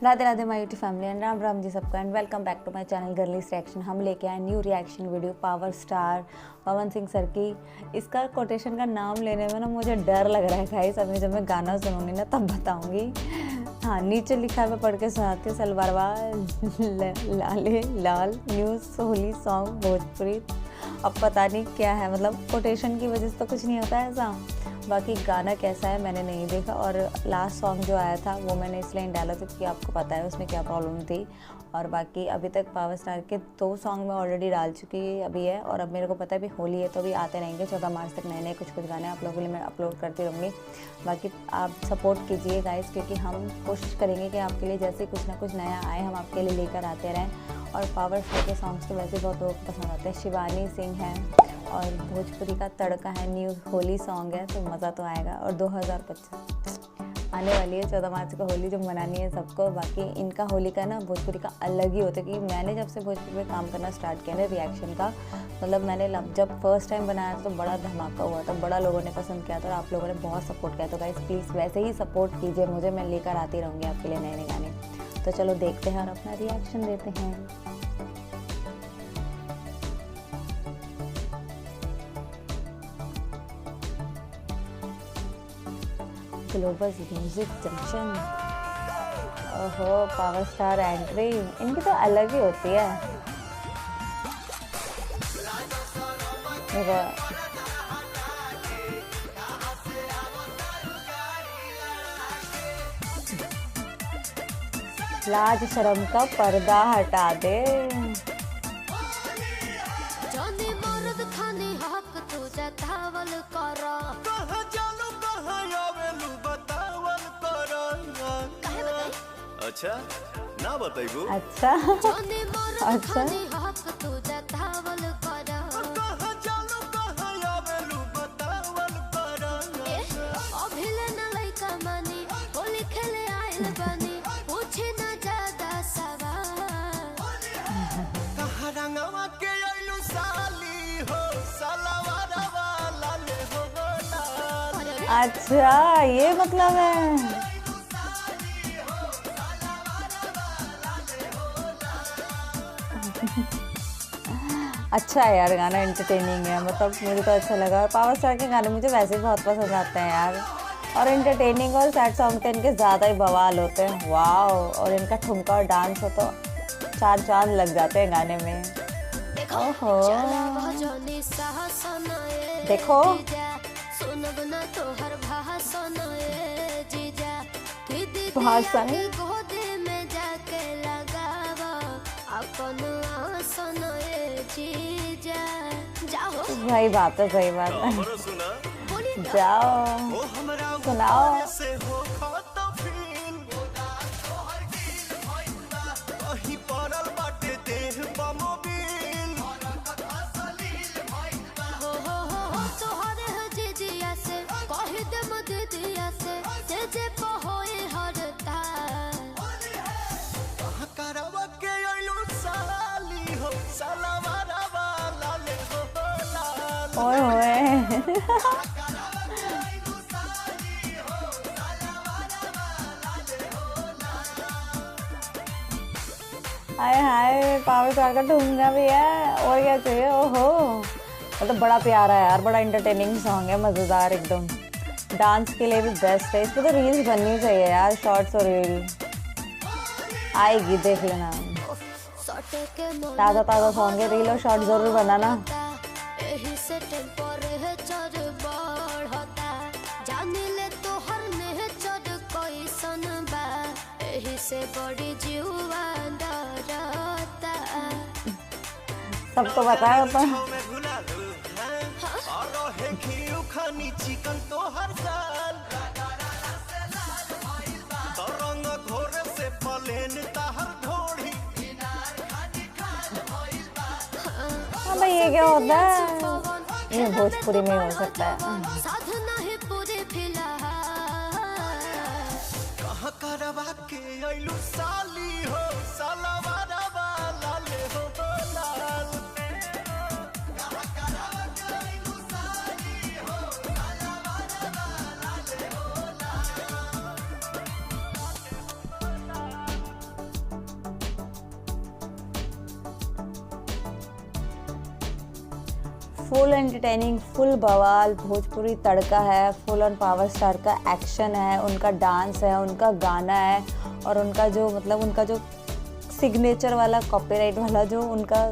Radhe Radhe my YouTube family and Ram Ram ji सबको and welcome back to my channel girlies reaction. हम लेके आए new reaction video power star Pawan Singh sir की। इसका कोटेशन का नाम लेने में ना मुझे डर लग रहा है गाइस। अभी जब मैं गाना सुनूंगी ना तब बताऊंगी। हाँ, नीचे लिखा है, मैं पढ़ के सुनाती हूँ। सलवारवा लाले लाल न्यूज़ होली सॉन्ग भोजपुरी। अब पता नहीं क्या है, मतलब कोटेशन की वजह से तो कुछ नहीं होता है ऐसा। बाकी गाना कैसा है मैंने नहीं देखा, और लास्ट सॉन्ग जो आया था वो मैंने इसलिए नहीं डाला क्योंकि आपको पता है उसमें क्या प्रॉब्लम थी। और बाकी अभी तक पावर स्टार के 2 सॉन्ग मैं ऑलरेडी डाल चुकी अभी है, और अब मेरे को पता है अभी होली है तो अभी आते रहेंगे 14 मार्च तक नए नए कुछ गाने आप लोगों के लिए मैं अपलोड करती रहूँगी। बाकी आप सपोर्ट कीजिए गाइस, क्योंकि हम कोशिश करेंगे कि आपके लिए जैसे कुछ ना कुछ नया आए हम आपके लिए लेकर आते रहें। और पावर स्टार के सॉन्ग्स तो वैसे बहुत लोगों को पसंद आते हैं। शिवानी सिंह है और भोजपुरी का तड़का है, न्यू होली सॉन्ग है तो मज़ा तो आएगा। और 2025 आने वाली है 14 मार्च को होली जो मनानी है सबको। बाकी इनका होली का ना भोजपुरी का अलग ही होता है, क्योंकि मैंने जब से भोजपुरी में काम करना स्टार्ट किया ना रिएक्शन का, मतलब मैंने जब फर्स्ट टाइम बनाया था तो बड़ा धमाका हुआ था, बड़ा लोगों ने पसंद किया था और आप लोगों ने बहुत सपोर्ट किया। तो गाइस प्लीज़ वैसे ही सपोर्ट कीजिए मुझे, मैं लेकर आती रहूँगी आपके लिए नए नए गाने। तो चलो देखते हैं और अपना रिएक्शन देते हैं। Global music junction. ओहो, पावर स्टार एंट्री इनकी तो अलग ही होती है। देखो लाज शर्म का पर्दा हटा दे। अच्छा ना बताइबू। अच्छा अच्छा अच्छा ये मतलब है। अच्छा है यार, गाना एंटरटेनिंग है, मतलब मुझे तो अच्छा लगा। और पावर स्टार के गाने मुझे वैसे भी बहुत पसंद आते हैं यार, और एंटरटेनिंग और सैड सॉन्ग तो इनके ज़्यादा ही बवाल होते हैं। वाओ, और इनका ठुमका और डांस हो तो 4 चांद लग जाते हैं गाने में। ओहो देखो भाषण सही बात है, सही बात है। जाओ सुनाओ। ओए होए हाय हाय, पावर स्टार का ठुमका भी है, और क्या चाहिए। ओहो, मतलब बड़ा प्यारा है यार, बड़ा एंटरटेनिंग सॉन्ग है, मज़ेदार एकदम। डांस के लिए भी बेस्ट है। इस पर तो रील्स बननी चाहिए यार, शॉर्ट्स और रील आएगी, देख लेना। ताज़ा ताज़ा सॉन्ग है, रील और शॉर्ट ज़रूर बनाना। सबको पता है होता हाँ भाई, ये क्या होता है, ये भोजपुरी में हो सकता है। फुल एंटरटेनिंग, फुल बवाल भोजपुरी तड़का है, फुल ऑन पावर स्टार का एक्शन है, उनका डांस है, उनका गाना है और उनका जो उनका जो सिग्नेचर वाला कॉपीराइट वाला जो उनका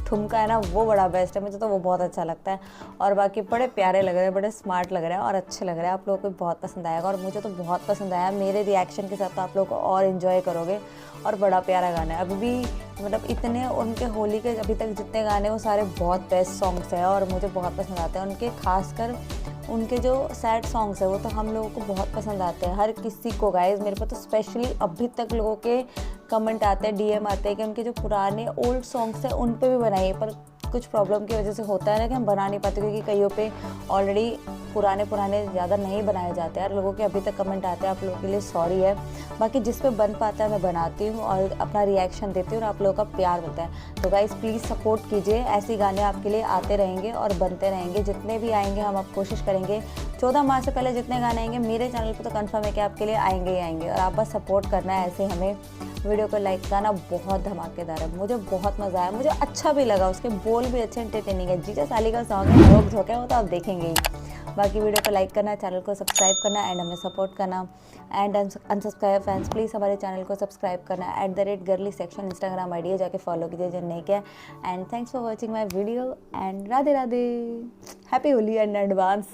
ठुमका है ना, वो बड़ा बेस्ट है। मुझे तो वो बहुत अच्छा लगता है और बाकी बड़े प्यारे लग रहे हैं, बड़े स्मार्ट लग रहे हैं और अच्छे लग रहे हैं। आप लोगों को बहुत पसंद आएगा और मुझे तो बहुत पसंद आया। मेरे रिएक्शन के साथ तो आप लोगों को और इन्जॉय करोगे और बड़ा प्यारा गाना है। अभी भी इतने उनके होली के अभी तक जितने गाने वो सारे बहुत बेस्ट सॉन्ग्स हैं और मुझे बहुत पसंद आते हैं। उनके खासकर उनके जो सैड सॉन्ग्स है वो तो हम लोगों को बहुत पसंद आते हैं, हर किसी को गाइस। मेरे पास तो स्पेशली अभी तक लोगों के कमेंट आते हैं, डीएम आते हैं कि उनके जो पुराने ओल्ड सॉन्ग्स हैं उन पे भी बनाइए, पर कुछ प्रॉब्लम की वजह से होता है ना कि हम बना नहीं पाते, क्योंकि कईयों पे ऑलरेडी पुराने ज़्यादा नहीं बनाए जाते हैं। लोगों के अभी तक कमेंट आते हैं, आप लोगों के लिए सॉरी है। बाकी जिस पे बन पाता है मैं बनाती हूँ और अपना रिएक्शन देती हूँ और आप लोगों का प्यार मिलता है। तो गाइस प्लीज़ सपोर्ट कीजिए, ऐसे गाने आपके लिए आते रहेंगे और बनते रहेंगे। जितने भी आएंगे हम अब कोशिश करेंगे 14 मार्च से पहले जितने गाने आएंगे मेरे चैनल पर तो कंफर्म है कि आपके लिए आएंगे ही आएंगे और आप बस सपोर्ट करना है ऐसे हमें। वीडियो को लाइक करना, बहुत धमाकेदार है, मुझे बहुत मज़ा आया, मुझे अच्छा भी लगा, उसके बोल भी अच्छे एंटरटेनिंग है। जीजा साली का सॉन्ग है, रोक झोंक है, वो तो आप देखेंगे ही। बाकी वीडियो को लाइक करना, चैनल को सब्सक्राइब करना एंड हमें सपोर्ट करना। एंड अनसब्सक्राइब फैंस प्लीज़ हमारे चैनल को सब्सक्राइब करना। @girlysection इंस्टाग्राम आईडी है, जाके फॉलो कीजिए जो नहीं किया। And thanks for watching my video and Radhe Radhe, happy Holi and advance.